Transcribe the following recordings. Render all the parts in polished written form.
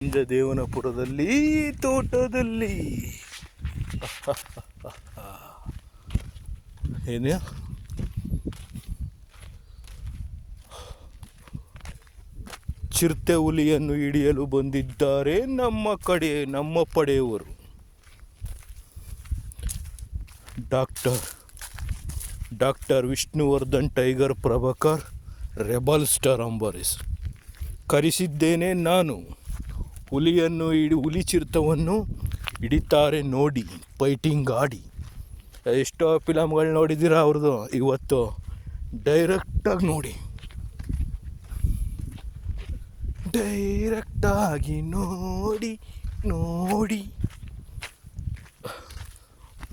ದೇವನಪುರದಲ್ಲಿ ತೋಟದಲ್ಲಿ ಏನೇ ಚಿರತೆ ಹುಲಿಯನ್ನು ಹಿಡಿಯಲು ಬಂದಿದ್ದಾರೆ ನಮ್ಮ ಪಡೆಯವರು. Doctor Vishnuvardhan, tiger Prabhakar, rebel star Ambareesh ಕರೆಸಿದ್ದೇನೆ ನಾನು. ಹುಲಿ ಚಿರತವನ್ನು ಹಿಡಿತಾರೆ ನೋಡಿ, ಫೈಟಿಂಗ್ ಆಡಿ. ಎಷ್ಟೋ ಫಿಲಮ್ಗಳು ನೋಡಿದ್ದೀರಾ ಅವ್ರದ್ದು, ಇವತ್ತು ಡೈರೆಕ್ಟಾಗಿ ನೋಡಿ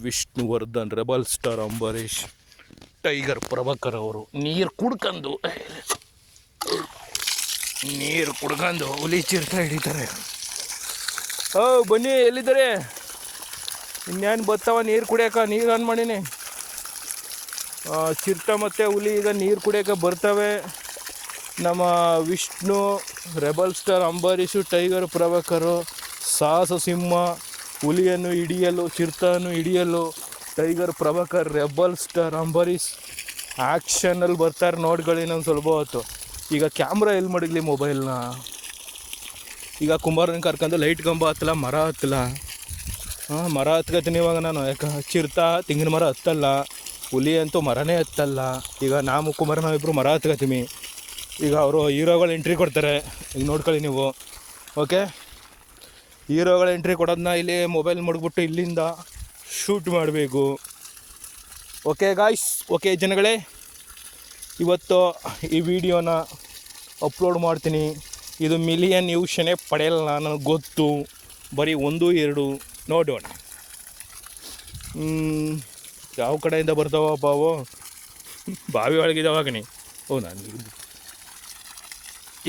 Vishnuvardhan, rebel star Ambareesh, tiger Prabhakar ಅವರು ನೀರು ಕುಡ್ಕೊಂಡು ಹುಲಿ ಚಿರತೆ ಹಿಡಿತಾರೆ. ಬನ್ನಿ, ಎಲ್ಲಿದ್ದಾರೆ? ಇನ್ನೇನು ಬರ್ತಾವ ನೀರು ಕುಡಿಯೋಕೆ? ನೀರು ಆನ್ ಮಾಡೀನಿ. ಚಿರತೆ ಮತ್ತು ಹುಲಿ ಈಗ ನೀರು ಕುಡಿಯೋಕೆ ಬರ್ತವೆ. ನಮ್ಮ Vishnu, rebel star Ambareesh, tiger Prabhakar, ಸಾಹಸ ಸಿಂಹ, ಹುಲಿಯನ್ನು ಹಿಡಿಯಲು, ಚಿರತೆಯನ್ನು ಹಿಡಿಯಲು tiger Prabhakar, rebel star Ambareesh ಆ್ಯಕ್ಷನಲ್ಲಿ ಬರ್ತಾರೆ. ನೋಡ್ಕೊಳ್ಳಿ ಇನ್ನೊಂದು ಸ್ವಲ್ಪ ಹೊತ್ತು. ಈಗ ಕ್ಯಾಮ್ರಾ ಎಲ್ಲಿ ಮಡಗಲಿ ಮೊಬೈಲ್ನ? ಈಗ ಕುಮಾರನ ಕರ್ಕೊಂಡು ಲೈಟ್ ಕಂಬ ಹತ್ತಲ್ಲ, ಮರ ಹತ್ತಲ್ಲ. ಮರ ಹತ್ಕೊತೀನಿ ಇವಾಗ ನಾನು. ಯಾಕೆ ಚಿರತೆ ತೆಂಗಿನ ಮರ ಹತ್ತಲ್ಲ, ಹುಲಿ ಅಂತೂ ಮರನೇ ಹತ್ತಲ್ಲ. ಈಗ ನಾವು ಕುಮಾರನ ಇಬ್ಬರು ಮರ ಹತ್ಕೊತೀವಿ. ಈಗ ಅವರು ಹೀರೋಗಳು ಎಂಟ್ರಿ ಕೊಡ್ತಾರೆ, ಈಗ ನೋಡ್ಕೊಳ್ಳಿ ನೀವು. ಓಕೆ, ಹೀರೋಗಳ ಎಂಟ್ರಿ ಕೊಡೋದನ್ನ ಇಲ್ಲಿ ಮೊಬೈಲ್ ಮಡಗ್ಬಿಟ್ಟು ಇಲ್ಲಿಂದ ಶೂಟ್ ಮಾಡಬೇಕು. ಓಕೆ ಗಾಯ್ಸ್, ಓಕೆ ಜನಗಳೇ, ಇವತ್ತು ಈ ವಿಡಿಯೋನ ಅಪ್ಲೋಡ್ ಮಾಡ್ತೀನಿ. ಇದು ಮಿಲಿಯನ್ ವ್ಯೂಷನ್ನೇ ಪಡೆಯಲ್ಲ, ನನಗೆ ಗೊತ್ತು. ಬರೀ 1-2 ನೋಡೋಣ ಯಾವ ಕಡೆಯಿಂದ ಬರ್ತಾವಪ್ಪ ಅವು. ಬಾವಿ ಒಳಗಿದಾವಾಗನಿ. ನಾನು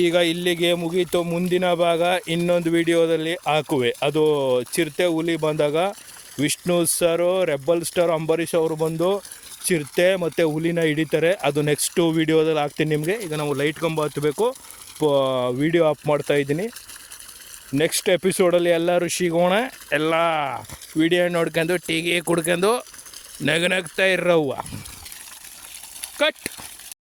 ಈಗ ಇಲ್ಲಿಗೆ ಮುಗೀತು. ಮುಂದಿನ ಭಾಗ ಇನ್ನೊಂದು ವಿಡಿಯೋದಲ್ಲಿ ಹಾಕುವೆ. ಅದು ಚಿರತೆ ಹುಲಿ ಬಂದಾಗ ವಿಷ್ಣು ಸರು, ರೆಬಲ್ ಸ್ಟಾರ್ ಅಂಬರೀಷ್ ಅವರು ಬಂದು ಚಿರತೆ ಮತ್ತು ಹುಲಿನ ಹಿಡಿತಾರೆ. ಅದು ನೆಕ್ಸ್ಟು ವೀಡಿಯೋದಲ್ಲಿ ಹಾಕ್ತೀನಿ ನಿಮಗೆ. ಈಗ ನಾವು ಲೈಟ್ ಕಂಬ ಹತ್ತಬೇಕು, ವೀಡಿಯೋ ಆಫ್ ಮಾಡ್ತಾಯಿದ್ದೀನಿ. ನೆಕ್ಸ್ಟ್ ಎಪಿಸೋಡಲ್ಲಿ ಎಲ್ಲರೂ ಸಿಗೋಣ. ಎಲ್ಲ ವೀಡಿಯೋ ನೋಡ್ಕೊಂಡು ಟೀಗೆ ಕುಡ್ಕೊಂಡು ನಗ್ತಾ ಇರೋವ್ವ.